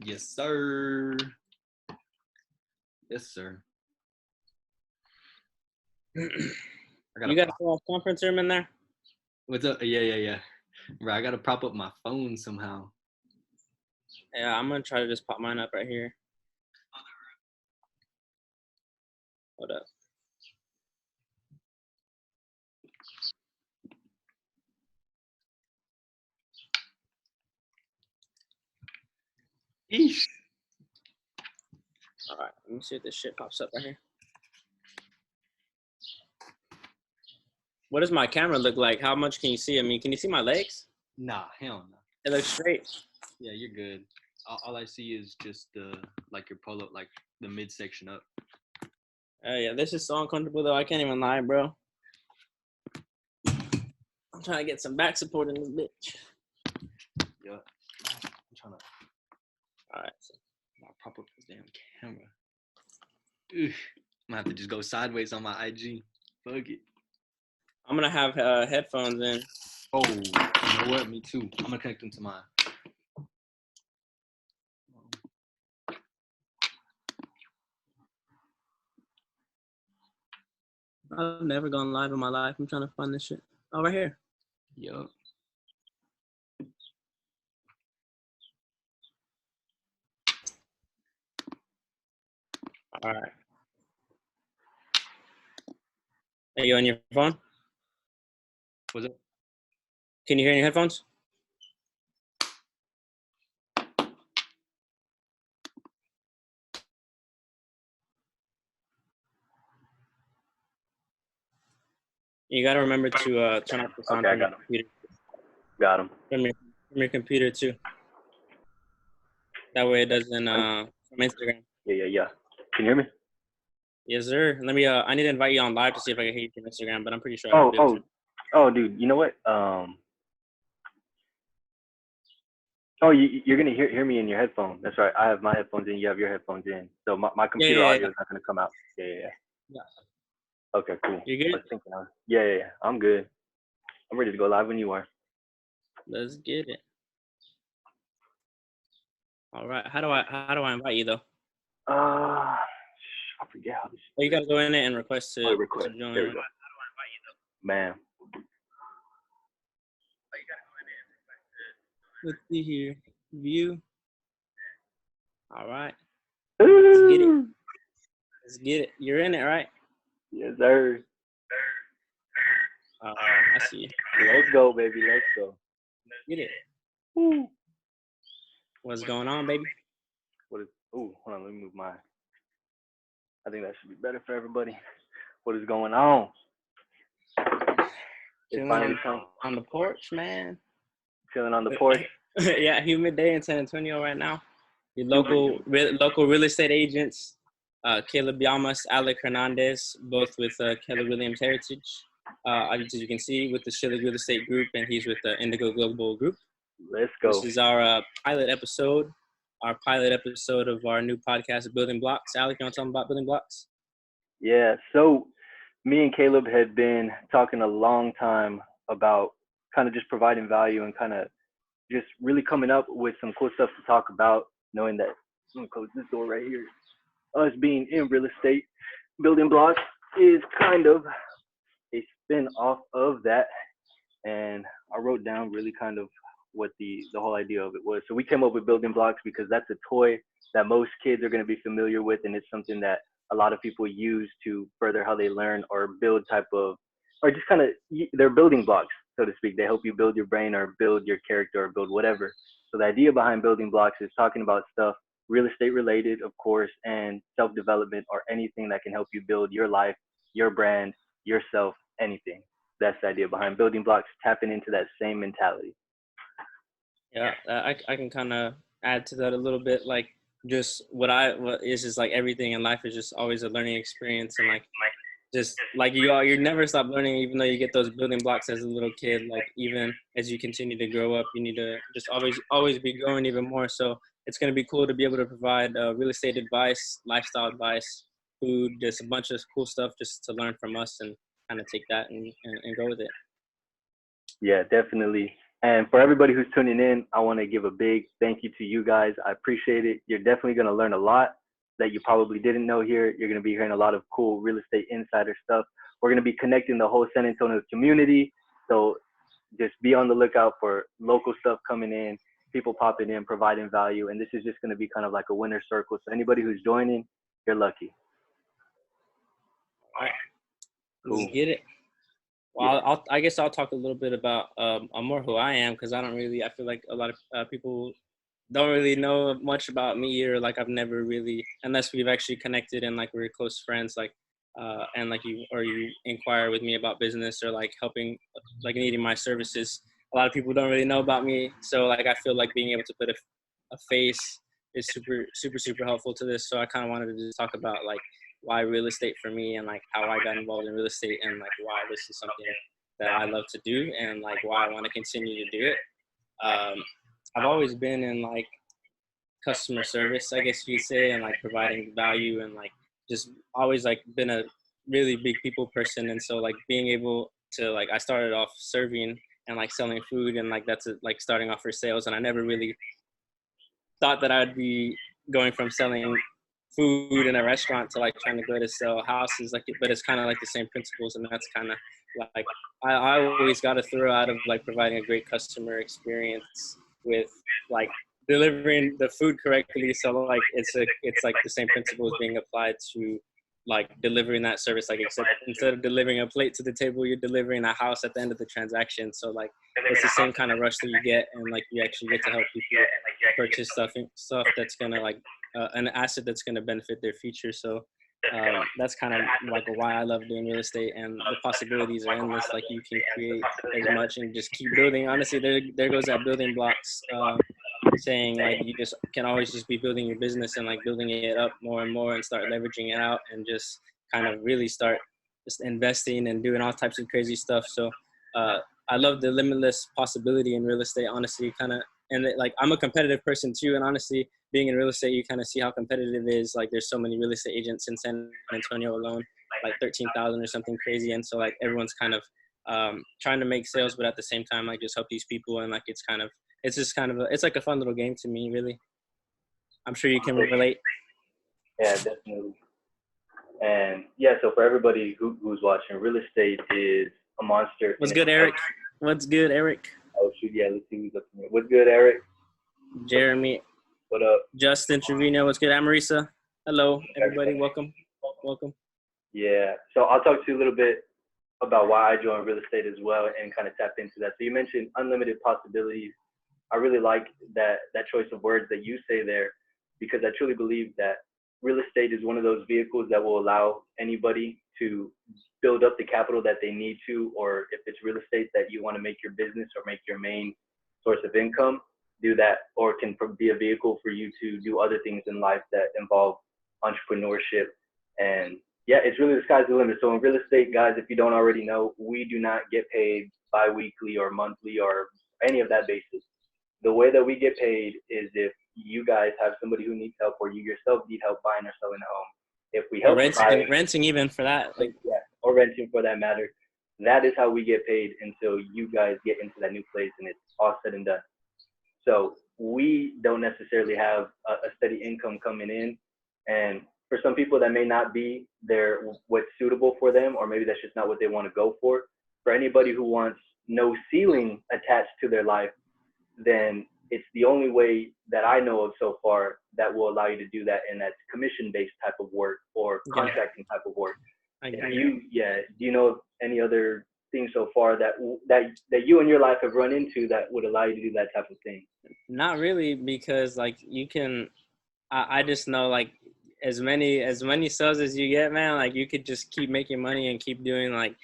Yes, sir. Yes, sir. You got a small conference room in there? What's up? Yeah. Bro, I gotta prop up my phone somehow. Yeah, I'm gonna try to just pop mine up right here. Hold up. Eesh. All right, let me see if this shit pops up right here. What does my camera look like? How much can you see? I mean, can you see my legs? Nah, hell no. It looks straight. Yeah, you're good. All I see is just like your polo, like the midsection up. Yeah, this is so uncomfortable though. I can't even lie, bro. I'm trying to get some back support in this bitch. Yeah. I'm trying to. All right. So. Prop up this damn camera. Ugh. I'm gonna have to just go sideways on my IG. Fuck it. I'm gonna have headphones in. Oh, you know what? Me too. I'm gonna connect them to mine. I've never gone live in my life. I'm trying to find this shit. Oh, right here. Yup. All right. Are you on your phone? What's up? Can you hear in your headphones? You gotta remember to turn off the sound from your computer. Got him. From your computer too. That way it doesn't from Instagram. Yeah. Can you hear me? Yes, sir. Let me. I need to invite you on live to see if I can hear you from Instagram, but I'm pretty sure I won't be able to. Oh, dude. You know what? You're gonna hear me in your headphone. That's right. I have my headphones in. You have your headphones in. So my computer audio is not gonna come out. Yeah. Okay, cool. You good? I was thinking. Yeah. I'm good. I'm ready to go live when you are. Let's get it. All right. How do I invite you though? I forget how this. Oh, you gotta go in it and request to join. There we go. How do I invite you though? Man. Let's see here. View. All right. Let's get it. Let's get it. You're in it, right? Yes, sir. I see you. Let's go, baby. Let's go. Get it. Woo. What's going on, baby? Hold on. Let me move mine. I think that should be better for everybody. What is going on? Chilling on the porch, man. Chilling on the porch. Yeah, humid day in San Antonio right now. Your local real estate agents, Caleb Yamas, Alec Hernandez, both with Keller Williams Heritage. As you can see, with the Shilling Real Estate Group, and he's with the Indigo Global Group. Let's go. This is our pilot episode of our new podcast, Building Blox. Alec, you want to tell them about Building Blox? Yeah, so me and Caleb had been talking a long time about kind of just providing value and kind of just really coming up with some cool stuff to talk about, knowing that, I'm going to close this door right here, us being in real estate, Building Blox is kind of a spin off of that. And I wrote down really kind of what the whole idea of it was. So we came up with Building Blox because that's a toy that most kids are going to be familiar with, and it's something that a lot of people use to further how they learn or build or just kind of, they're building blocks, so to speak. They help you build your brain or build your character or build whatever. So the idea behind Building Blox is talking about stuff real estate related, of course, and self-development or anything that can help you build your life, your brand, yourself, anything. That's the idea behind Building Blox, tapping into that same mentality. Yeah, I can kind of add to that a little bit. Like, just what is just like everything in life is just always a learning experience, and like just like you never stop learning, even though you get those building blocks as a little kid. Like, even as you continue to grow up, you need to just always be growing even more. So it's going to be cool to be able to provide real estate advice, lifestyle advice, food, just a bunch of cool stuff just to learn from us and kind of take that and go with it. Yeah, definitely. And for everybody who's tuning in, I want to give a big thank you to you guys. I appreciate it. You're definitely going to learn a lot that you probably didn't know here. You're going to be hearing a lot of cool real estate insider stuff. We're going to be connecting the whole San Antonio community. So just be on the lookout for local stuff coming in, people popping in, providing value. And this is just going to be kind of like a winner circle. So anybody who's joining, you're lucky. All right. Cool. Let's get it. Well, I guess I'll talk a little bit about more who I am, because I feel like a lot of people don't really know much about me, or like I've never really, unless we've actually connected and like we're close friends, like and like you inquire with me about business or like helping, like needing my services. A lot of people don't really know about me, so like I feel like being able to put a face is super helpful to this. So I kind of wanted to just talk about like why real estate for me, and like how I got involved in real estate, and like why this is something that I love to do, and like why I want to continue to do it. I've always been in like customer service, I guess you could say, and like providing value, and like just always like been a really big people person. And so like being able to, like, I started off serving and like selling food, and like that's like starting off for sales, and I never really thought that I'd be going from selling food in a restaurant to like trying to go to sell houses, like, but it's kind of like the same principles. And that's kind of like I always got a thrill out of like providing a great customer experience with like delivering the food correctly. So like it's like the same principles being applied to like delivering that service, like except instead of delivering a plate to the table, you're delivering a house at the end of the transaction. So like it's the same kind of rush that you get, and like you actually get to help people purchase stuff that's gonna like an asset that's gonna benefit their future. So that's kind of like why I love doing real estate, and the possibilities are endless. Like you can create as much and just keep building. Honestly, there goes that building blocks saying, like you just can always just be building your business and like building it up more and more, and start leveraging it out, and just kind of really start just investing and doing all types of crazy stuff. So I love the limitless possibility in real estate, honestly, kind of. And like I'm a competitive person too, and honestly, being in real estate, you kind of see how competitive it is. Like there's so many real estate agents in San Antonio alone, like 13,000 or something crazy. And so like everyone's kind of trying to make sales, but at the same time like just help these people. And like it's it's like a fun little game to me, really. I'm sure you can relate. Yeah, definitely. And yeah, so for everybody who's watching, real estate is a monster. What's good, Eric? What's good, Eric? Oh shoot, yeah, let's see who's up here. What's good, Eric? Jeremy. What up? Justin Trevino. What's good, Amarisa? Hello, everybody. Welcome. Yeah, so I'll talk to you a little bit about why I joined real estate as well, and kind of tap into that. So you mentioned unlimited possibilities. I really like that choice of words that you say there, because I truly believe that real estate is one of those vehicles that will allow anybody to build up the capital that they need to, or if it's real estate that you want to make your business or make your main source of income, do that, or it can be a vehicle for you to do other things in life that involve entrepreneurship. And yeah, it's really the sky's the limit. So in real estate, guys, if you don't already know, we do not get paid bi-weekly or monthly or any of that basis. The way that we get paid is if you guys have somebody who needs help, or you yourself need help buying or selling a home. If we help renting even for that, like yeah, or renting for that matter, that is how we get paid until you guys get into that new place and it's all said and done. So we don't necessarily have a steady income coming in, and for some people that may not be what's suitable for them, or maybe that's just not what they want to go for. For anybody who wants no ceiling attached to their life, then it's the only way that I know of so far that will allow you to do that, and that's commission-based type of work or contracting type of work. Do you know of any other things so far that you in your life have run into that would allow you to do that type of thing? Not really, because like you can, I just know like as many sales as you get, man, like you could just keep making money and keep doing like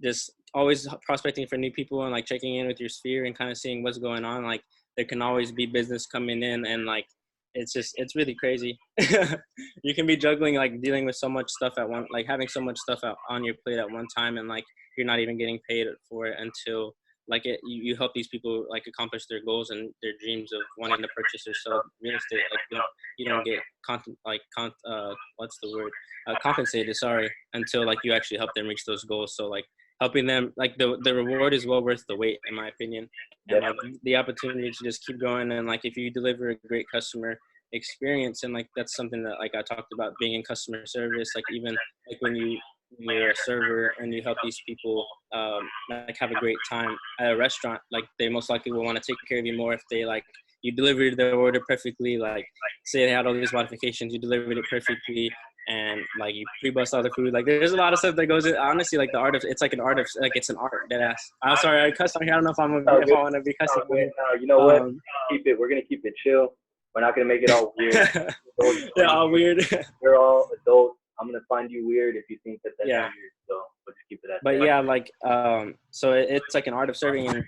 just always prospecting for new people and like checking in with your sphere and kind of seeing what's going on. Like there can always be business coming in, and like it's really crazy. You can be juggling, like dealing with so much stuff at one, like having so much stuff on your plate at one time, and like you're not even getting paid for it until like you help these people like accomplish their goals and their dreams of wanting to purchase or sell real estate. Like you don't get compensated, sorry, until like you actually help them reach those goals. So like helping them, like the reward is well worth the wait, in my opinion. And like Definitely. the opportunity to just keep going, and like if you deliver a great customer experience, and like that's something that like I talked about being in customer service, like even like when you're a server and you help these people like have a great time at a restaurant, like they most likely will want to take care of you more if they like you delivered their order perfectly. Like say they had all these modifications, you delivered it perfectly, and like you pre-bust all the food. Like there's a lot of stuff that goes in. Honestly, like the art of it's like an art of like it's an art. That ass. I'm sorry, I cussed on here. I don't know if Oh, if good. I want to be cussing Oh, on good. here. No, you know what? Um, We're gonna keep it chill. We're not gonna make it all weird. yeah, all weird. We're all adults. I'm gonna find you weird if you think that that's Yeah. weird. So let's keep it at But that. yeah, like so it's like an art of serving, and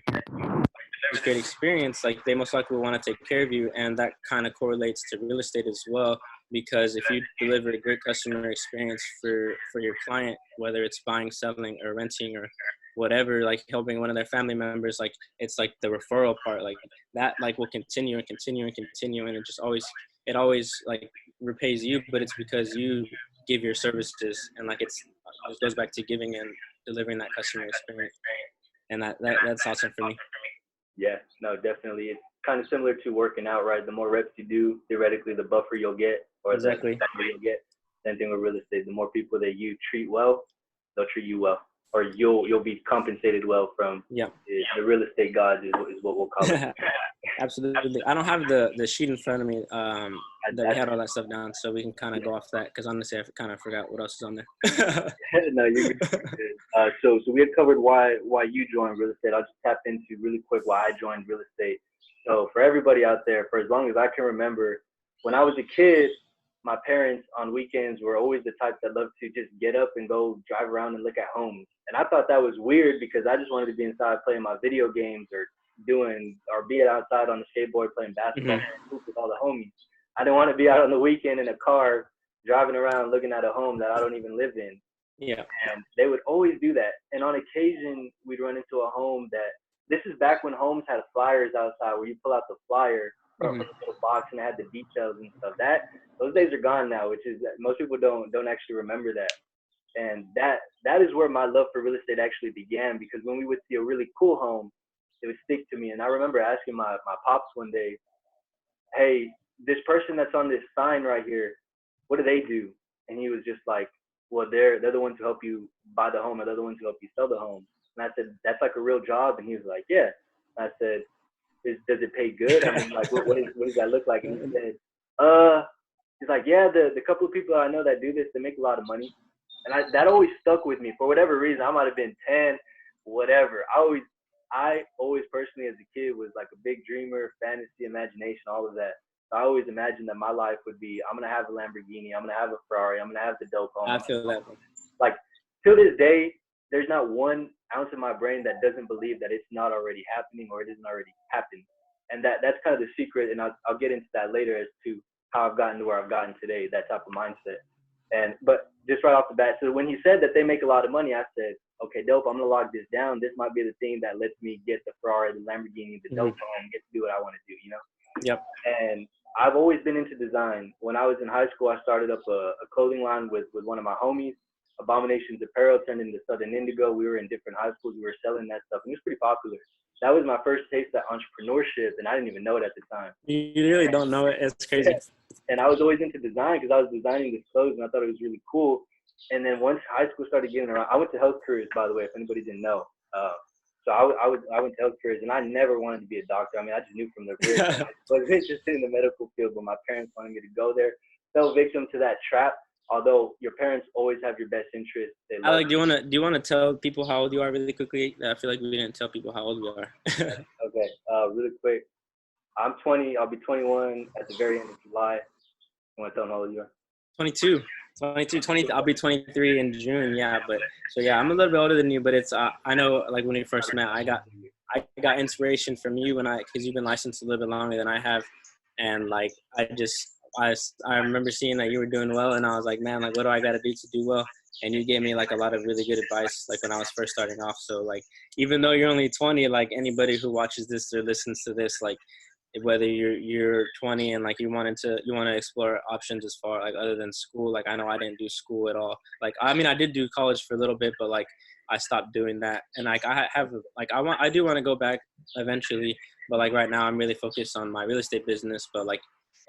this great experience, like they most likely will want to take care of you, and that kind of correlates to real estate as well. Because if you deliver a great customer experience for your client, whether it's buying, selling, or renting, or whatever, like helping one of their family members, like it's like the referral part, like that like will continue and continue and continue, and it always like repays you, but it's because you give your services, and like it goes back to giving and delivering that customer experience, and that's awesome for me. Yeah, no, definitely. It's kind of similar to working out, right? The more reps you do, theoretically, the buffer you'll get, or the Exactly. better you'll get. Same thing with real estate. The more people that you treat well, they'll treat you well, or you'll be compensated well from Yeah. the real estate gods is what we'll call it. Absolutely. I don't have the sheet in front of me that we That's had all that stuff down, so we can kind of go off that, because honestly, I kind of forgot what else is on there. no, you're good. You're good. So we had covered why you joined real estate. I'll just tap into really quick why I joined real estate. So for everybody out there, for as long as I can remember, when I was a kid, my parents on weekends were always the type that loved to just get up and go drive around and look at homes. And I thought that was weird because I just wanted to be inside playing my video games or be outside on the skateboard playing basketball with all the homies. I didn't want to be out on the weekend in a car driving around looking at a home that I don't even live in. Yeah. And they would always do that. And on occasion, we'd run into a home this is back when homes had flyers outside where you pull out the flyer from the little box and it had the details and stuff. Those days are gone now, which is that most people don't actually remember that. And that is where my love for real estate actually began, because when we would see a really cool home, it would stick to me. And I remember asking my pops one day, hey, this person that's on this sign right here, what do they do? And he was just like, well, they're the ones who help you buy the home, or they're the ones who help you sell the home. And I said, that's like a real job. And he was like, yeah. And I said, does it pay good? I mean, like, what does that look like? And he said, he's like, yeah, the couple of people I know that do this, they make a lot of money. And that always stuck with me for whatever reason. I might have been 10, whatever. I always personally as a kid was like a big dreamer, fantasy, imagination, all of that. So I always imagined that my life would be, I'm going to have a Lamborghini, I'm going to have a Ferrari, I'm going to have the dope home. I feel that. Like, to this day, there's not 1 ounce in my brain that doesn't believe that it's not already happening or it isn't already happened. And that's kind of the secret, and I'll get into that later as to how I've gotten to where I've gotten today, that type of mindset. But just right off the bat, so when he said that they make a lot of money, I said, okay, dope, I'm going to log this down. This might be the thing that lets me get the Ferrari, the Lamborghini, the dope home, get to do what I want to do, you know? Yep. And I've always been into design. When I was in high school, I started up a clothing line with one of my homies. Abominations Apparel turned into Southern Indigo. We were in different high schools. We were selling that stuff, and it was pretty popular. That was my first taste of entrepreneurship, and I didn't even know it at the time. You really don't know it. It's crazy. Yeah. And I was always into design because I was designing these clothes, and I thought it was really cool. And then once high school started getting around, I went to health careers, by the way, if anybody didn't know. So I went to health careers, and I never wanted to be a doctor. I mean, I just knew from the bridge. I was interested in the medical field, but my parents wanted me to go there. Fell victim to that trap. Although your parents always have your best interest. Alec, do you wanna tell people how old you are really quickly? I feel like we didn't tell people how old we are. Okay, really quick. I'm 20. I'll be 21 at the very end of July. You want to tell them how old you are? 22. 20. I'll be 23 in June. Yeah, but so yeah, I'm a little bit older than you. But it's I know, like when we first met, I got inspiration from you because you've been licensed a little bit longer than I have, and like I remember seeing that you were doing well, and I was like, man, like what do I got to do to do well? And you gave me like a lot of really good advice, like when I was first starting off. So like even though you're only 20, like anybody who watches this or listens to this, like whether you're 20 and like you want to explore options as far like other than school. Like I know I didn't do school at all. Like I mean I did do college for a little bit, but like I stopped doing that. And like I do want to go back eventually, but like right now I'm really focused on my real estate business. But like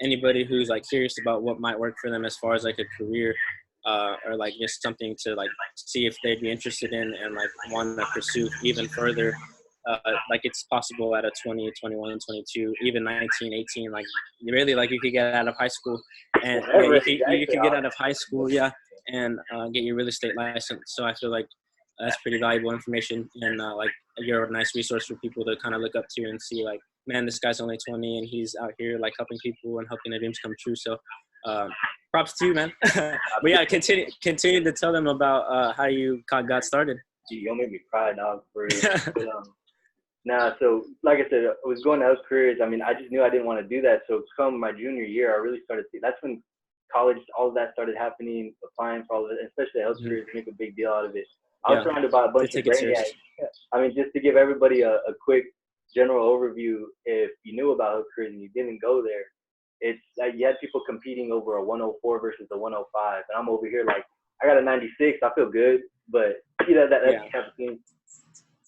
anybody who's like curious about what might work for them as far as like a career, or like just something to like see if they'd be interested in and like want to pursue even further, like it's possible at a 20, 21, 22, even 19, 18. Like really, like you could get out of high school and you could get out of high school, yeah, and get your real estate license. So I feel like that's pretty valuable information, and like you're a nice resource for people to kind of look up to and see like, man, this guy's only 20 and he's out here like helping people and helping their dreams come true. So props to you, man. But yeah, continue to tell them about how you got started. Gee, you'll make me cry, dog, for real. But, nah, so like I said, I was going to health careers. I mean, I just knew I didn't want to do that. So come my junior year, I really started to, that's when college, all of that started happening, applying for all of it, especially health careers, make a big deal out of it. I was surrounded by a bunch of brainiacs. I mean, just to give everybody a quick general overview, if you knew about health careers and you didn't go there, it's like you had people competing over a 104 versus a 105. And I'm over here like, I got a 96. I feel good. But, you know, that's the type of thing.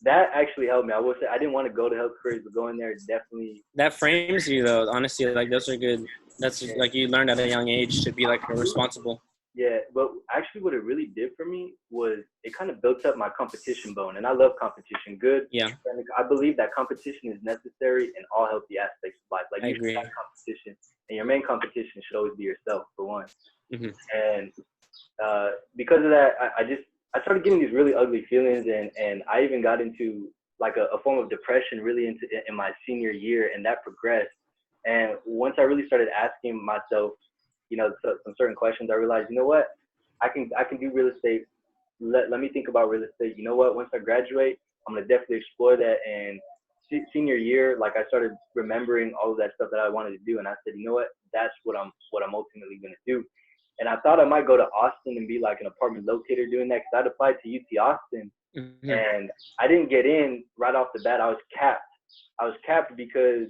That actually helped me. I will say I didn't want to go to health careers, but going there definitely. That frames you, though. Honestly, like those are good. That's like you learned at a young age to be like responsible. Yeah, but actually what it really did for me was it kind of built up my competition bone. And I love competition. Good. Yeah. I believe that competition is necessary in all healthy aspects of life. Like I you agree. should have competition. And your main competition should always be yourself, for one. Mm-hmm. And because of that, I started getting these really ugly feelings, and I even got into like a form of depression really in my senior year, and that progressed. And once I really started asking myself, you know, some certain questions, I realized, you know what, I can do real estate. Let me think about real estate. You know what, once I graduate, I'm gonna definitely explore that. And senior year, like I started remembering all of that stuff that I wanted to do, and I said, you know what, that's what I'm ultimately gonna do. And I thought I might go to Austin and be like an apartment locator doing that, because I'd applied to UT Austin, and I didn't get in right off the bat. I was capped because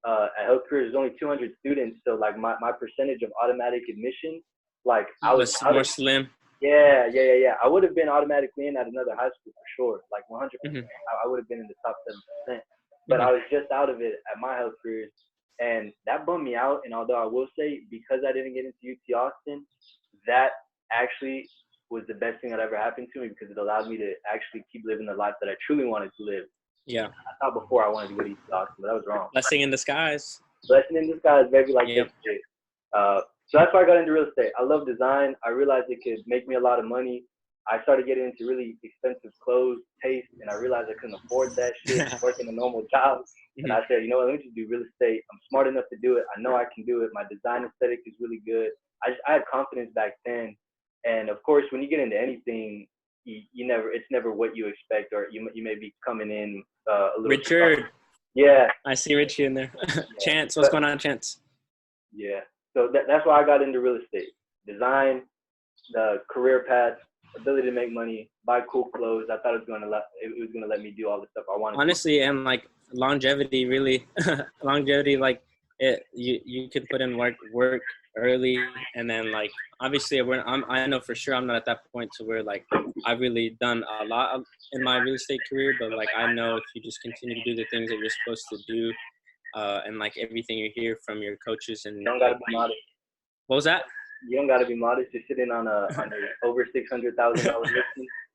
at health careers there's only 200 students, so like my percentage of automatic admission, like I was more slim. Yeah. I would have been automatically in at another high school for sure, like 100%. I would have been in the top 7%, but I was just out of it at my health careers. And that bummed me out. And although I will say, because I didn't get into UT Austin, that actually was the best thing that ever happened to me, because it allowed me to actually keep living the life that I truly wanted to live. Yeah. I thought before I wanted to go to UT Austin, but that was wrong. Blessing in disguise. Blessing in disguise, baby, like this shit. So that's why I got into real estate. I love design. I realized it could make me a lot of money. I started getting into really expensive clothes, taste, and I realized I couldn't afford that shit, working a normal job. And I said, you know what, let me just do real estate. I'm smart enough to do it. I know I can do it. My design aesthetic is really good. I had confidence back then. And of course, when you get into anything, it's never what you expect, or you may be coming in a little. Richard. Yeah. I see Richie in there. Chance, what's going on, Chance? Yeah. So that's why I got into real estate. Design, the career path, ability to make money, buy cool clothes. I thought it was gonna let me do all the stuff I wanted. Honestly, and like longevity, really, longevity. Like you could put in work early, and then like obviously I know for sure I'm not at that point to where like I've really done a lot in my real estate career, but like I know if you just continue to do the things that you're supposed to do, and like everything you hear from your coaches and. You don't gotta be modest. What was that? You don't gotta be modest. You're sitting on a over $600,000 listing.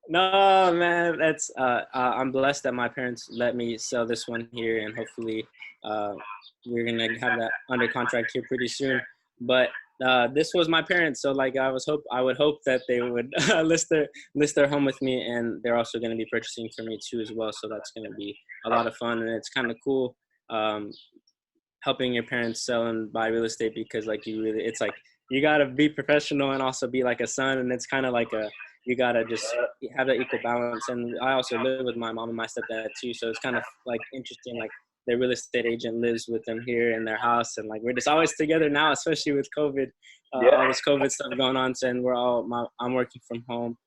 No, man, that's I'm blessed that my parents let me sell this one here, and hopefully we're gonna have that under contract here pretty soon. But this was my parents, so like I would hope that they would list their home with me, and they're also gonna be purchasing for me too as well. So that's gonna be a lot of fun, and it's kind of cool helping your parents sell and buy real estate, because like it's like you gotta be professional and also be like a son, and it's kind of like you gotta just have that equal balance. And I also live with my mom and my stepdad too, so it's kind of like interesting. Like their real estate agent lives with them here in their house, and like we're just always together now, especially with COVID, all this COVID stuff going on. So, and I'm working from home.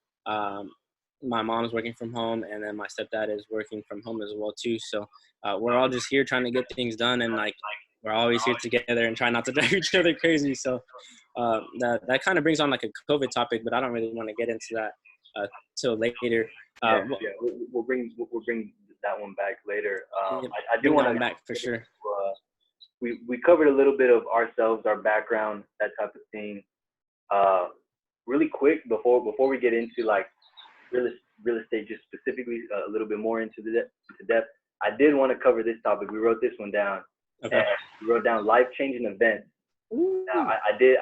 My mom's working from home, and then my stepdad is working from home as well too. So we're all just here trying to get things done, and like we're always here together and try not to drive each other crazy. So that kind of brings on like a COVID topic, but I don't really want to get into that till later. We'll bring that one back later. I do bring want that to back for sure. We covered a little bit of ourselves, our background, that type of thing. Really quick before we get into like real estate, just specifically a little bit more into depth. I did want to cover this topic. We wrote this one down. Okay. We wrote down life-changing events. Now, I did.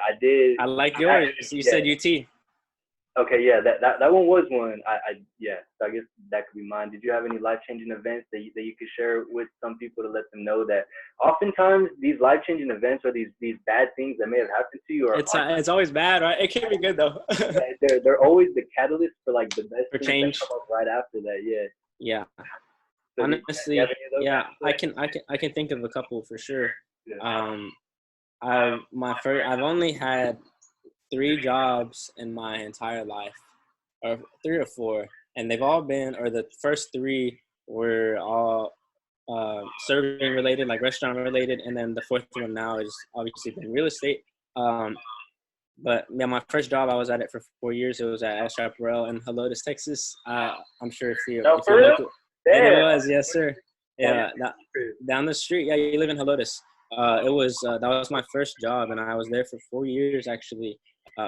I like yours. You said UT. Okay, yeah, that one was one. So I guess that could be mine. Did you have any life-changing events that you could share with some people to let them know that oftentimes these life-changing events or these bad things that may have happened to you it's always bad, right? It can be good though. they're always the catalyst for like the best for things change. that come up right after that. Yeah. So Honestly, I can think of a couple for sure. Yeah. I've only had 3 jobs in my entire life, or 3 or 4, and they've all been, or the first 3 were all serving related, like restaurant related, and then the 4th one now is obviously been real estate. But yeah, my first job, I was at it for 4 years. It was at El Chaparral in Helotes, Texas. I'm sure if you're local. It was, yes, sir. Yeah, down the street. Yeah, you live in Helotes. That was my first job, and I was there for 4 years actually.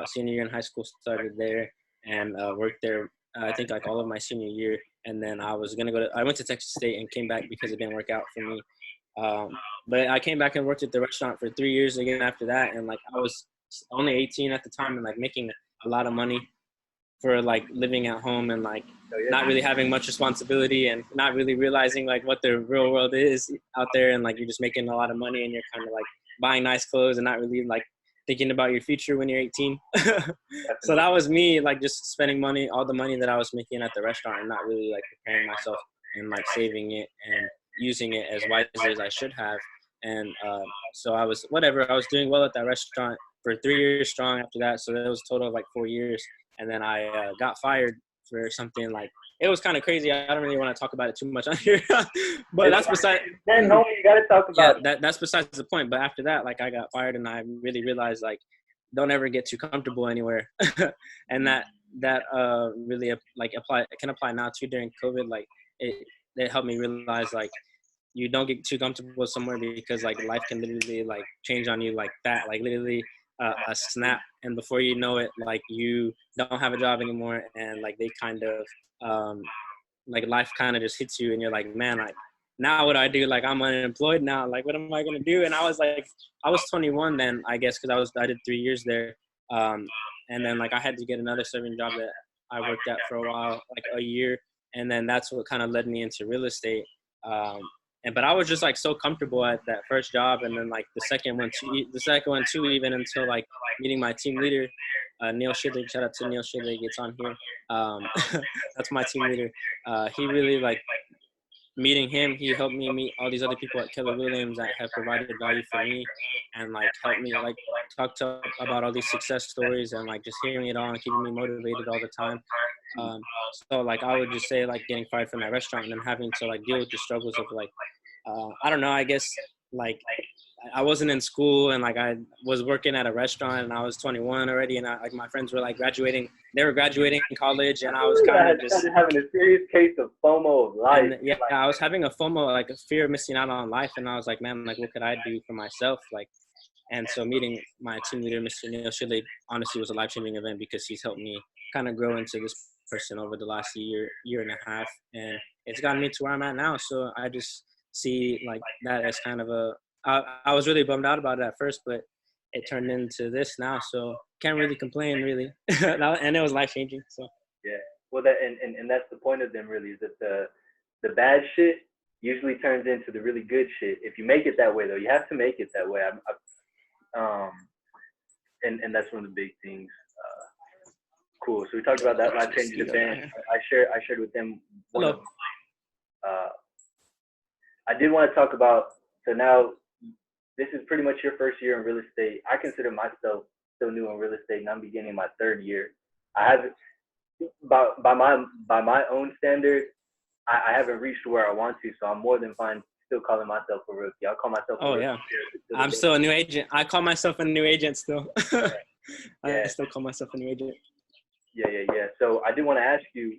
Senior year in high school, started there and worked there. I think like all of my senior year, and then I went to Texas State and came back because it didn't work out for me. But I came back and worked at the restaurant for 3 years again after that, and like I was only 18 at the time and like making a lot of money for like living at home and like not really having much responsibility and not really realizing like what the real world is out there, and like you're just making a lot of money and you're kind of like buying nice clothes and not really like thinking about your future when you're 18. So that was me, like just spending money, all the money that I was making at the restaurant, and not really like preparing myself and like saving it and using it as wisely as I should have. And so I was doing well at that restaurant for 3 years strong after that. So that was a total of like 4 years. And then I got fired for something like, it was kind of crazy. I don't really want to talk about it too much on here, but that's beside. Man, homie, you gotta talk about it. That's besides the point. But after that, like I got fired, and I really realized like, don't ever get too comfortable anywhere, and that really can apply now too during COVID. Like it helped me realize like, you don't get too comfortable somewhere, because like life can literally like change on you like that, like literally a snap, and before you know it, like you don't have a job anymore, and like they kind of like life kind of just hits you, and you're like, man, like now what do I do? Like I'm unemployed now, like what am I gonna do? And I was 21 then, I guess, because I did 3 years there, and then like I had to get another serving job that I worked at for a while, like a year, and then that's what kind of led me into real estate. But I was just like so comfortable at that first job, and then like the second one too, even until like meeting my team leader, Neil Shidley. Shout out to Neil Shidley, gets on here. That's my team leader. He really like, meeting him, he helped me meet all these other people at Keller Williams that have provided value for me, and like helped me like talk about all these success stories, and like just hearing it all and keeping me motivated all the time. So like I would just say like getting fired from that restaurant and then having to like deal with the struggles of like, I don't know, I guess like I wasn't in school, and like I was working at a restaurant, and I was 21 already, and like my friends were like graduating college, and I was kind of just having a serious case of FOMO of life. And, I was having a FOMO, like a fear of missing out on life, and I was like, man, like what could I do for myself? Like, and so meeting my team leader, Mr. Neil Shidley, honestly was a life-changing event, because he's helped me kind of grow into this person over the last year and a half, and it's gotten me to where I'm at now. So I just see like that as kind of I was really bummed out about it at first, but it turned into this now, so can't really complain, really. And it was life-changing. So yeah, well, that and that's the point of them, really, is that the bad shit usually turns into the really good shit if you make it that way, though. You have to make it that way. And that's one of the big things. Cool. So we talked about that life-changing event. I shared with them one of. I did want to talk about, so now this is pretty much your first year in real estate. I consider myself still new in real estate, and I'm beginning my 3rd year. I haven't, by my own standards, I haven't reached where I want to, so I'm more than fine still calling myself a rookie. I'll call myself a Oh rookie. yeah, I'm still a new agent. I call myself a new agent still. Yeah. I still call myself a new agent. Yeah. So I do want to ask you,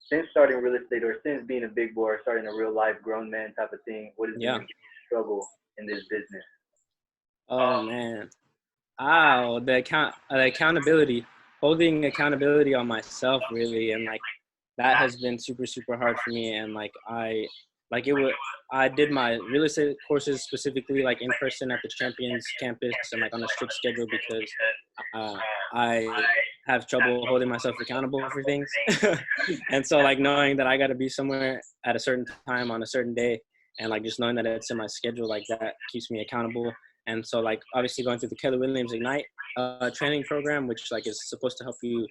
since starting real estate or since being a big boy or starting a real life grown man type of thing, what has been your biggest struggle in this business? Oh man. The accountability, holding accountability on myself really, and like that has been super super hard for me. And like I did my real estate courses specifically like in person at the Champions campus and like on a strict schedule because I have trouble holding myself accountable for things. And so like knowing that I got to be somewhere at a certain time on a certain day, and like just knowing that it's in my schedule, like that keeps me accountable. And so like obviously going through the Keller Williams Ignite training program, which like is supposed to help you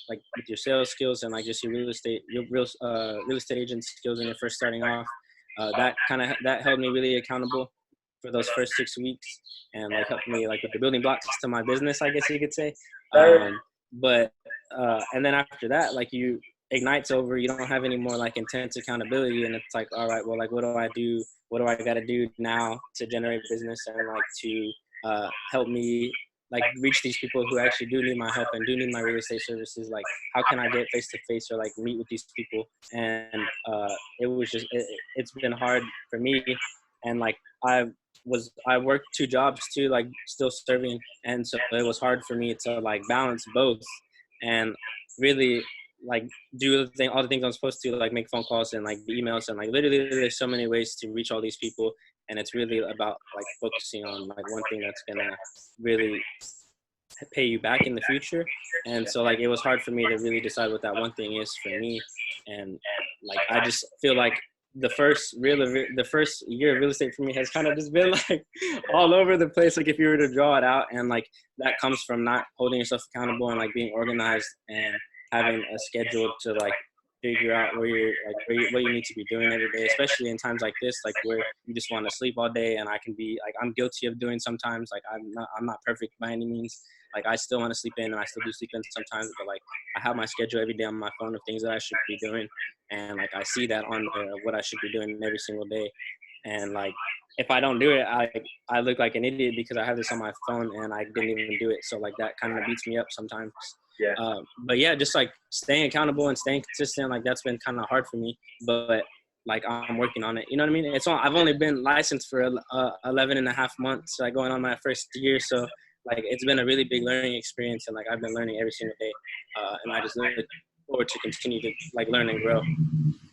like with your sales skills and like just your real estate agent skills when you're first starting off. That held me really accountable for those first 6 weeks, and like helped me like with the building blocks to my business, I guess you could say. But and then after that, like you Ignite's over, you don't have any more like intense accountability, and it's like, all right, well, like what do I do? What do I got to do now to generate business and like to help me like reach these people who actually do need my help and do need my real estate services? Like how can I get face to face or like meet with these people? And it's been hard for me. And like I worked 2 jobs too, like still serving, and so it was hard for me to like balance both and really like do all the things I'm supposed to, like make phone calls and like emails, and like literally there's so many ways to reach all these people, and it's really about like focusing on like one thing that's gonna really pay you back in the future. And so like it was hard for me to really decide what that one thing is for me. And like I just feel like the first year of real estate for me has kind of just been like all over the place, like if you were to draw it out. And like that comes from not holding yourself accountable and like being organized and having a schedule to like figure out what you need to be doing every day, especially in times like this, like where you just want to sleep all day. And I can be like, I'm guilty of doing sometimes, like I'm not perfect by any means. Like I still want to sleep in, and I still do sleep in sometimes, but like I have my schedule every day on my phone of things that I should be doing, and like I see that on there of what I should be doing every single day. And like if I don't do it, I look like an idiot because I have this on my phone and I didn't even do it. So like that kind of beats me up sometimes. But yeah, just like staying accountable and staying consistent, like that's been kind of hard for me, but like I'm working on it. You know what I mean? I've only been licensed for 11 and a half months, like going on my first year. So like it's been a really big learning experience, and like I've been learning every single day, and I just look forward to continue to like learn and grow.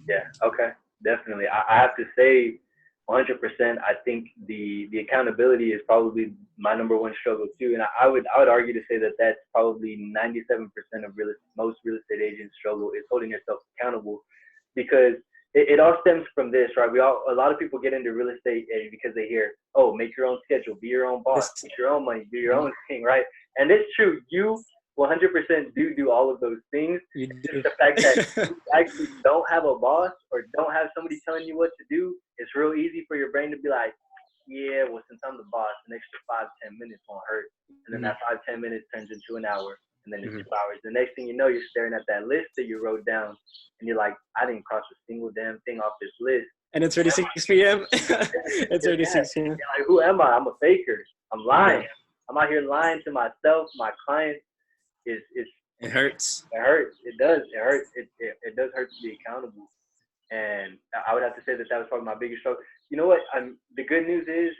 Yeah. Okay. Definitely. I have to say, 100%. I think the accountability is probably my number one struggle too, and I would argue to say that that's probably 97% of most real estate agents struggle, is holding yourself accountable, because it all stems from this, right? A lot of people get into real estate because they hear, oh, make your own schedule, be your own boss, make your own money, do your own thing, right? And it's true. You 100% do all of those things. Just the fact that you actually don't have a boss or don't have somebody telling you what to do, it's real easy for your brain to be like, yeah, well, since I'm the boss, an extra 5-10 minutes won't hurt. And then that 5-10 minutes turns into an hour, and then it's 2 hours. The next thing you know, you're staring at that list that you wrote down, and you're like, I didn't cross a single damn thing off this list. And it's already 6 p.m. It's already 6 p.m. Like, who am I? I'm a faker. I'm lying. I'm out here lying to myself, my clients. It hurts. It hurts. It does. It hurts. It does hurt to be accountable. And I would have to say that was probably my biggest struggle. You know what? The good news is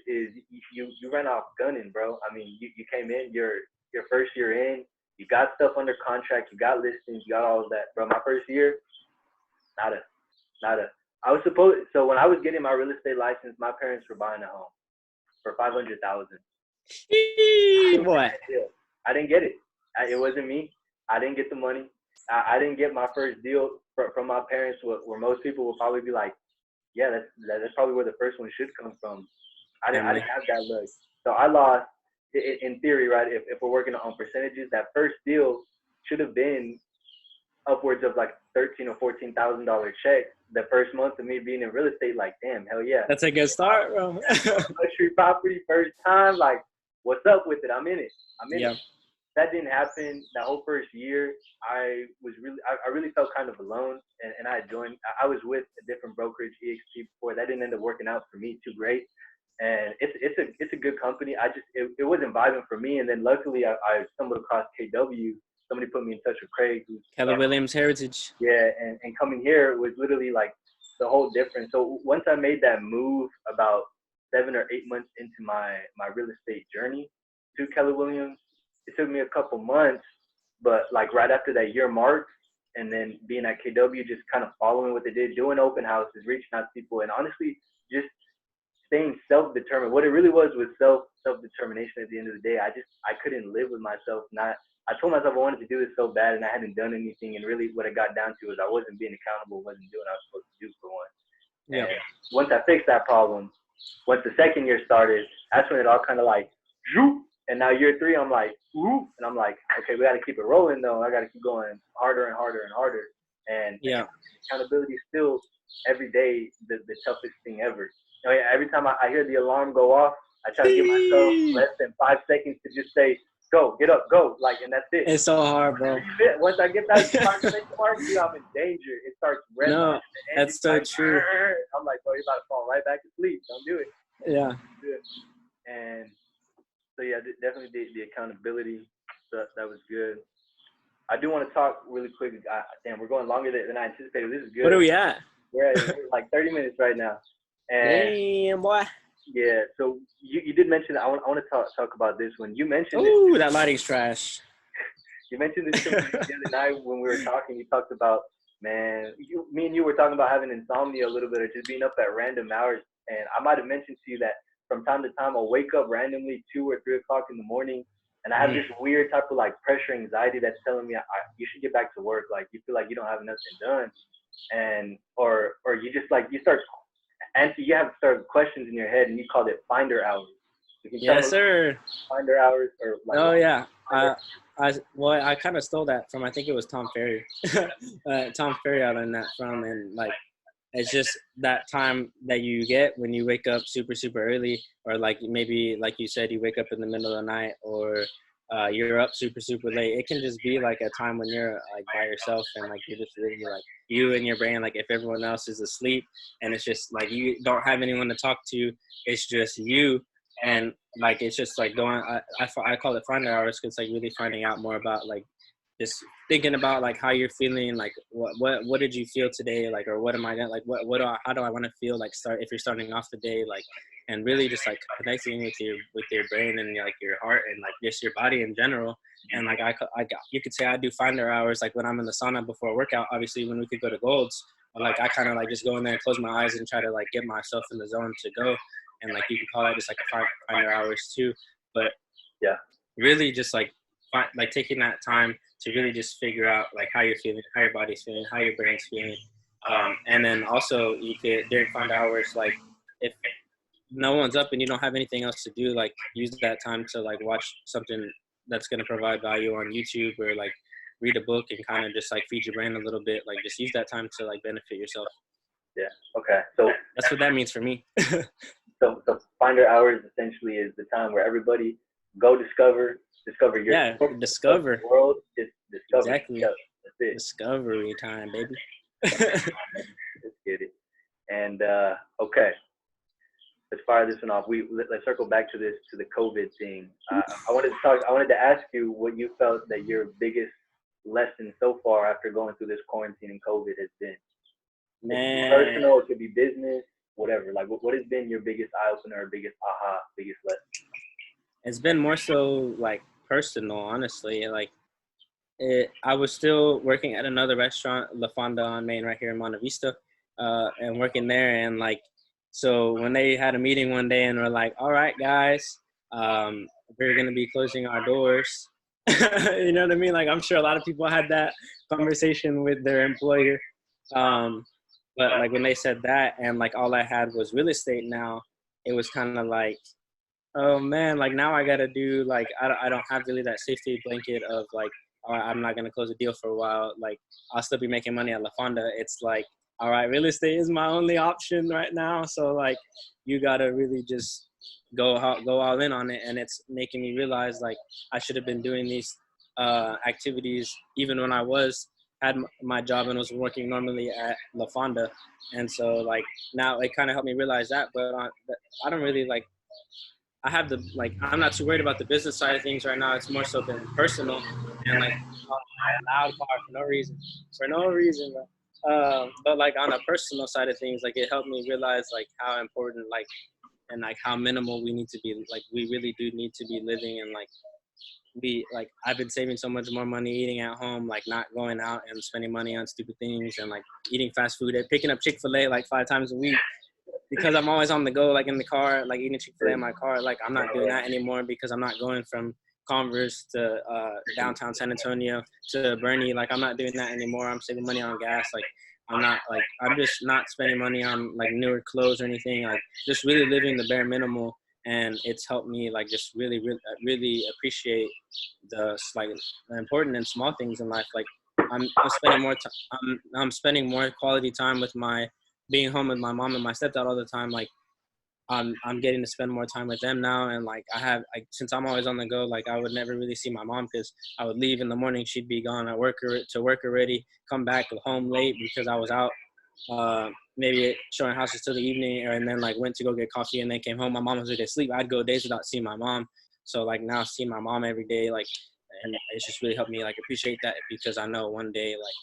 you ran off gunning, bro. I mean, you came in your first year in, you got stuff under contract, you got listings, you got all of that, bro. My first year, nada. So when I was getting my real estate license, my parents were buying a home for $500,000. What? I didn't get it. It wasn't me. I didn't get the money. I didn't get my first deal from my parents, where most people will probably be like, yeah, that's probably where the first one should come from. I didn't have that luck. So I lost, in theory, right? If we're working on percentages, that first deal should have been upwards of like $13,000 or $14,000 check the first month of me being in real estate. Like, damn, hell yeah. That's a good start, bro. Luxury property, first time. Like, what's up with it? I'm in it. that didn't happen. That whole first year, I really felt kind of alone, and I had joined. I was with a different brokerage, EXP, before. That didn't end up working out for me too great, and it's a good company. It wasn't vibing for me, and then luckily I stumbled across KW. Somebody put me in touch with Craig, who's Keller Williams Heritage. yeah, and coming here was literally like the whole difference. So once I made that move about 7 or 8 months into my real estate journey to Keller Williams, it took me a couple months, but like right after that year mark, and then being at KW, just kind of following what they did, doing open houses, reaching out to people, and honestly, just staying self-determined. What it really was self-determination. At the end of the day, I couldn't live with myself. I told myself I wanted to do this so bad, and I hadn't done anything. And really, what it got down to was I wasn't being accountable, wasn't doing what I was supposed to do for one. Yeah. And once I fixed that problem, once the second year started, that's when it all kind of like, zoop. And now year 3, I'm like, ooh, and I'm like, okay, we got to keep it rolling though. I got to keep going harder and harder and harder. And yeah, accountability is still every day the toughest thing ever. You know, every time I hear the alarm go off, I try to give myself less than 5 seconds to just say, go, get up, go. Like, and that's it. It's so hard, bro. Once I get that 5 second mark, dude, I'm in danger. It starts red. No, that's so like, true. I'm like, bro, you're about to fall right back to sleep. Don't do it. Yeah. And so, yeah, definitely the accountability, that was good. I do want to talk really quick. Damn, we're going longer than I anticipated. This is good. What are we at? We're like 30 minutes right now. And damn, boy. Yeah, so you did mention, I want to talk about this one. You mentioned Ooh, that lighting's trash. You mentioned this to me the other night when we were talking. You talked about, man, me and you were talking about having insomnia a little bit, or just being up at random hours. And I might have mentioned to you that from time to time I'll wake up randomly 2 or 3 o'clock in the morning, and I have this weird type of like pressure anxiety that's telling me you should get back to work. Like you feel like you don't have nothing done, and or you just like you have to start questions in your head, and you called it finder hours. Yes, sir. Finder hours, or like, oh yeah. I kind of stole that from, I think it was Tom Ferry. Tom Ferry I learned that from, and like it's just that time that you get when you wake up super, super early, or like maybe like you said, you wake up in the middle of the night, or you're up super, super late. It can just be like a time when you're like by yourself, and like you're just really like you and your brain, like if everyone else is asleep and it's just like you don't have anyone to talk to, it's just you. And like it's just like going, I call it finder hours, because like really finding out more about like just thinking about like how you're feeling, like what did you feel today, like, or what am I gonna like, how do I want to feel, like if you're starting off the day, like, and really just like connecting with your brain and like your heart and like just your body in general. And like you could say I do finder hours like when I'm in the sauna before a workout, obviously when we could go to Golds, but like I kind of like just go in there and close my eyes and try to like get myself in the zone to go. And like you can call that just like a finder hours too, but yeah, really just like taking that time to really just figure out like how you're feeling, how your body's feeling, how your brain's feeling, and then also you could during finder hours, like if no one's up and you don't have anything else to do, like use that time to like watch something that's going to provide value on YouTube, or like read a book and kind of just like feed your brain a little bit. Like just use that time to like benefit yourself. Yeah. Okay. So that's what that means for me. So finder hours essentially is the time where everybody go discover your discover world. Just discover. Exactly. That's it. Discovery time, baby. Let's get it. And okay, let's fire this one off. Let's circle back to the COVID thing. I wanted to ask you what you felt that your biggest lesson so far after going through this quarantine and COVID has been. Man. Personal, it could be business, whatever. Like, what has been your biggest eye opener, or biggest aha, biggest lesson? It's been more so like personal, honestly. Like, I was still working at another restaurant, La Fonda on Main, right here in Monte Vista, and working there. And like, so when they had a meeting one day and were like, "All right, guys, we're gonna be closing our doors." You know what I mean? Like, I'm sure a lot of people had that conversation with their employer. But like when they said that, and like all I had was real estate now, it was kind of like, oh man, like now I gotta do like I don't have really that safety blanket of like, all right, I'm not gonna close a deal for a while. Like I'll still be making money at La Fonda. It's like, all right, real estate is my only option right now. So like you gotta really just go all in on it. And it's making me realize like I should have been doing these activities even when I had my job and was working normally at La Fonda. And so like now it kind of helped me realize that, but I don't really like, I have the, like, I'm not too worried about the business side of things right now. It's more so been personal and like loud car for no reason, but like on a personal side of things, like it helped me realize like how important, like, and like how minimal we need to be. Like we really do need to be living, and like I've been saving so much more money eating at home, like not going out and spending money on stupid things and like eating fast food and picking up Chick-fil-A like 5 times a week because I'm always on the go, like in the car, like eating Chick-fil-A in my car. Like I'm not doing that anymore because I'm not going from Converse to downtown San Antonio to Bernie. Like I'm not doing that anymore. I'm saving money on gas. Like I'm just not spending money on like newer clothes or anything. Like just really living the bare minimal. And it's helped me like just really appreciate the important and small things in life. Like I'm spending more time. I'm spending more quality time with being home with my mom and my stepdad all the time. Like I'm getting to spend more time with them now. And like I have, like, since I'm always on the go, like I would never really see my mom because I would leave in the morning, she'd be gone at work to work already, come back home late because I was out maybe showing houses till the evening, and then like went to go get coffee and then came home. My mom was to sleep. I'd go days without seeing my mom. So like now seeing my mom every day, like, and it's just really helped me like appreciate that, because I know one day like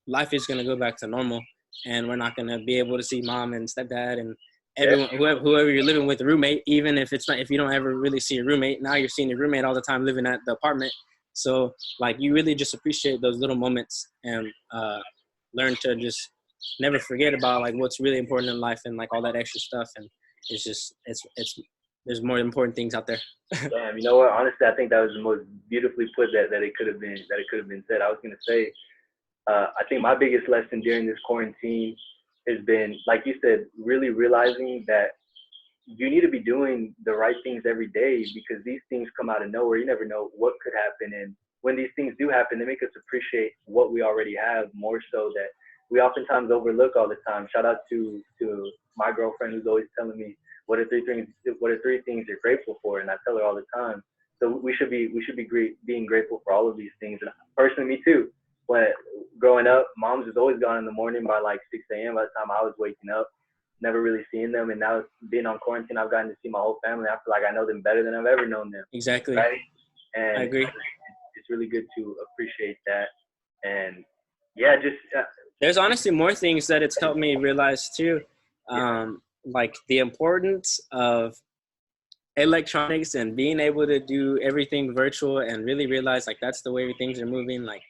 life is gonna go back to normal, and we're not gonna be able to see mom and stepdad and everyone, whoever you're living with, a roommate. Even if it's not, if you don't ever really see a roommate, now you're seeing your roommate all the time living at the apartment. So like you really just appreciate those little moments and learn to just never forget about like what's really important in life and like all that extra stuff. And it's just it's there's more important things out there. Damn, you know what? Honestly, I think that was the most beautifully put that it could have been said. I was gonna say, I think my biggest lesson during this quarantine has been, like you said, really realizing that you need to be doing the right things every day, because these things come out of nowhere. You never know what could happen, and when these things do happen, they make us appreciate what we already have more so that we oftentimes overlook all the time. Shout out to my girlfriend, who's always telling me what are three things you're grateful for, and I tell her all the time. So we should be being grateful for all of these things. And personally, me too. When growing up, moms was always gone in the morning by like 6 a.m. by the time I was waking up, never really seeing them. And now being on quarantine, I've gotten to see my whole family. I feel like I know them better than I've ever known them. Exactly. Right? And I agree. It's really good to appreciate that. And yeah, just there's honestly more things that it's helped me realize too. Like the importance of electronics and being able to do everything virtual, and really realize like that's the way things are moving. Like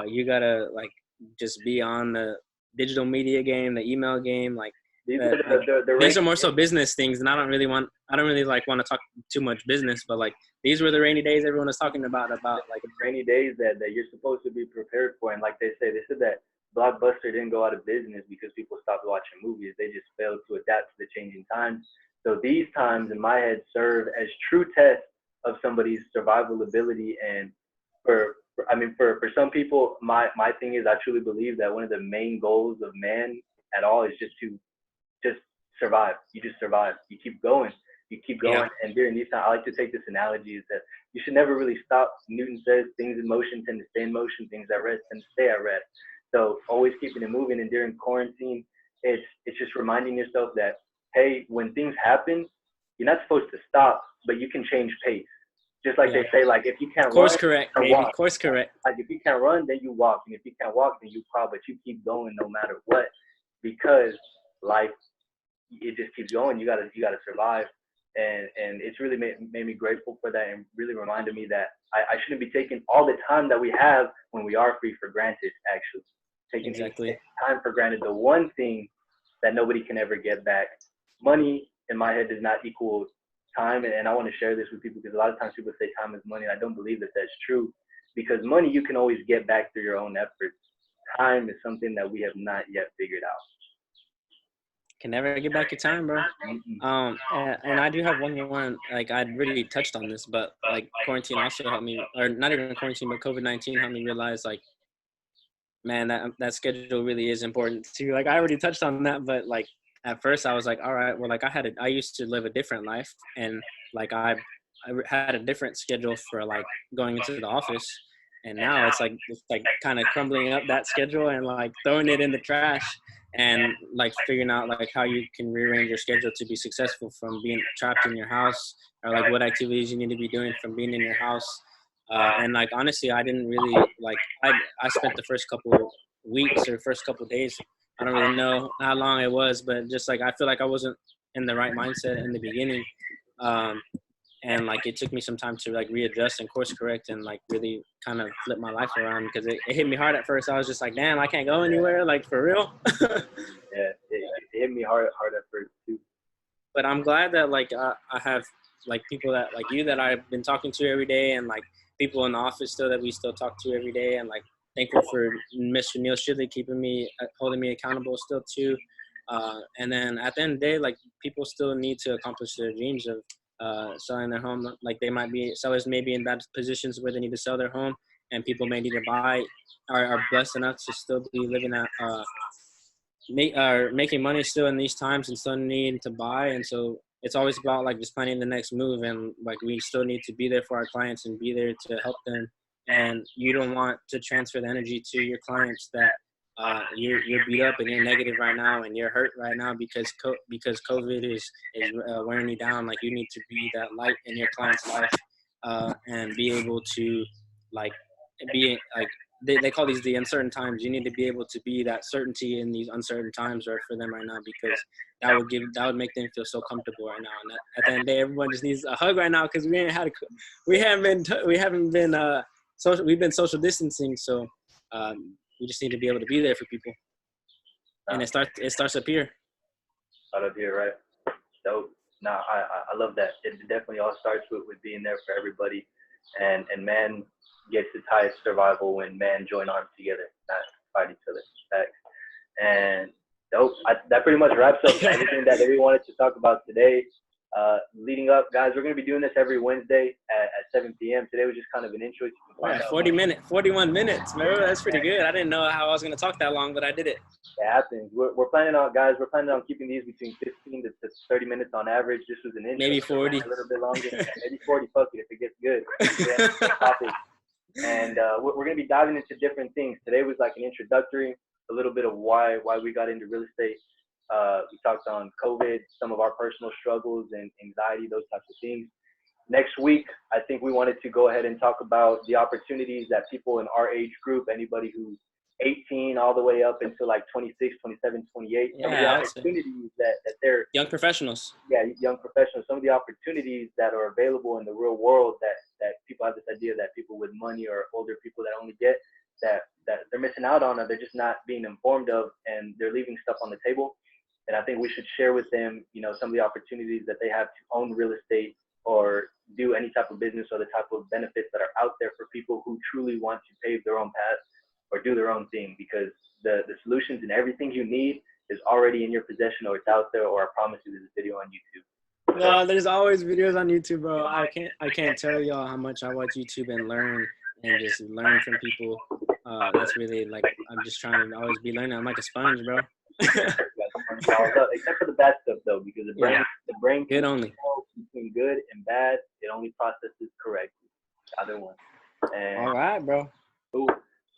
you gotta like just be on the digital media game, the email game. Like these are more so business things, and I don't really want to talk too much business, but like these were the rainy days everyone was talking about like rainy days that you're supposed to be prepared for. And like they said that Blockbuster didn't go out of business because people stopped watching movies. They just failed to adapt to the changing times. So these times in my head serve as true tests of somebody's survival ability. And for some people, my thing is, I truly believe that one of the main goals of man at all is just to survive. You just survive. You keep going. Yeah. And during these times, I like to take this analogy, is that you should never really stop. Newton says things in motion tend to stay in motion, things at rest tend to stay at rest. So always keeping it moving. And during quarantine, it's just reminding yourself that, hey, when things happen, you're not supposed to stop, but you can change pace. Just like they say, like, if you can't course run, correct, baby. Walk. Course correct. Like if you can't run, then you walk. And if you can't walk, then you crawl, but you keep going no matter what, because life, it just keeps going. You gotta survive. And it's really made me grateful for that, and really reminded me that I shouldn't be taking all the time that we have when we are free for granted, actually. Taking time for granted, the one thing that nobody can ever get back. Money, in my head, does not equal time. And I want to share this with people, because a lot of times people say time is money, and I don't believe that that's true, because money you can always get back through your own efforts. Time is something that we have not yet figured out. Can never get back your time, bro. And I do have one more, like I'd really touched on this, but like quarantine also helped me, or not even quarantine, but COVID-19 helped me realize, like, man, that schedule really is important too. Like I already touched on that, but like at first I was like, all right, well, like I used to live a different life, and like I had a different schedule for like going into the office. And now it's like kind of crumbling up that schedule and like throwing it in the trash and like figuring out like how you can rearrange your schedule to be successful from being trapped in your house, or like what activities you need to be doing from being in your house. And like honestly, I didn't really like I spent the first couple weeks or first couple days, I don't really know how long it was, but just like I feel like I wasn't in the right mindset in the beginning. And like it took me some time to like readjust and course correct and like really kind of flip my life around, because it hit me hard at first. I was just like, damn, I can't go anywhere, like for real. Yeah, it hit me hard at first too. But I'm glad that like I have like people that like you that I've been talking to every day, and like people in the office still that we still talk to every day, and like thankful for Mr. Neil Shidley keeping me, holding me accountable still too. And then at the end of the day, like people still need to accomplish their dreams of selling their home. Like they might be, sellers may be in bad positions where they need to sell their home, and people may need to buy, are blessed enough to still be living at, making money still in these times and still need to buy. And so it's always about like just planning the next move, and like we still need to be there for our clients and be there to help them. And you don't want to transfer the energy to your clients that you're beat up and you're negative right now and you're hurt right now because COVID is wearing you down. Like you need to be that light in your client's life, and be able to like be like they call these the uncertain times. You need to be able to be that certainty in these uncertain times, or for them right now, because that would make them feel so comfortable right now. And at the end of the day, everyone just needs a hug right now, because we haven't been social. We've been social distancing, so we just need to be able to be there for people. And it starts up here. Start up here, right? So I love that. It definitely all starts with being there for everybody, and man gets its highest survival when man join arms together, not fight each other. Facts. And that pretty much wraps up everything that we wanted to talk about today. Leading up, guys, we're going to be doing this every Wednesday at 7 p.m. Today was just kind of an intro. 41 minutes, man. That's pretty good. I didn't know how I was going to talk that long, but I did it. It happens. We're planning on keeping these between 15 to 30 minutes on average. This was an intro. Maybe 40. A little bit longer. Maybe 40, fuck it, if it gets good. And we're going to be diving into different things. Today was like an introductory, a little bit of why we got into real estate. We talked on COVID, some of our personal struggles and anxiety, those types of things. Next week, I think we wanted to go ahead and talk about the opportunities that people in our age group, anybody who's 18 all the way up until like 26, 27, 28, some of the opportunities that they're young professionals. Yeah, young professionals. Some of the opportunities that are available in the real world that people have this idea that people with money or older people that only get that they're missing out on, or they're just not being informed of, and they're leaving stuff on the table. And I think we should share with them, some of the opportunities that they have to own real estate or do any type of business, or the type of benefits that are out there for people who truly want to pave their own path or do their own thing, because the solutions and everything you need is already in your possession, or it's out there, or I promise you there's a video on YouTube. No, there's always videos on YouTube, bro. I can't tell y'all how much I watch YouTube and learn and just learn from people. That's really like, I'm just trying to always be learning. I'm like a sponge, bro. Except for the bad stuff though, because the brain good only between good and bad, it only processes correctly. Either one. And all right, bro. Ooh,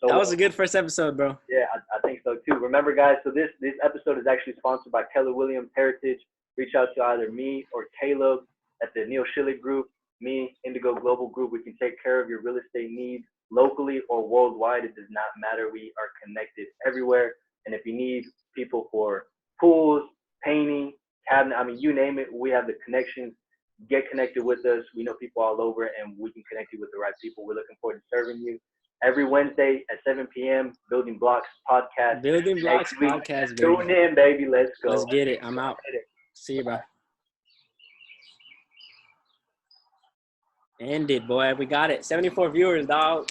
so that was a good first episode, bro. Yeah, I think so too. Remember, guys, so this episode is actually sponsored by Keller Williams Heritage. Reach out to either me or Caleb at the Neil Shillig Group, me, Indigo Global Group. We can take care of your real estate needs locally or worldwide. It does not matter. We are connected everywhere. And if you need people for pools, painting, cabinet, you name it, we have the connections. Get connected with us. We know people all over, and we can connect you with the right people. We're looking forward to serving you. Every Wednesday at 7 p.m., Building Blox podcast. Building Blox podcast, baby. Tune in, baby. Let's go. Let's get it. I'm out. See you, bro. Ended, boy. We got it. 74 viewers, dog.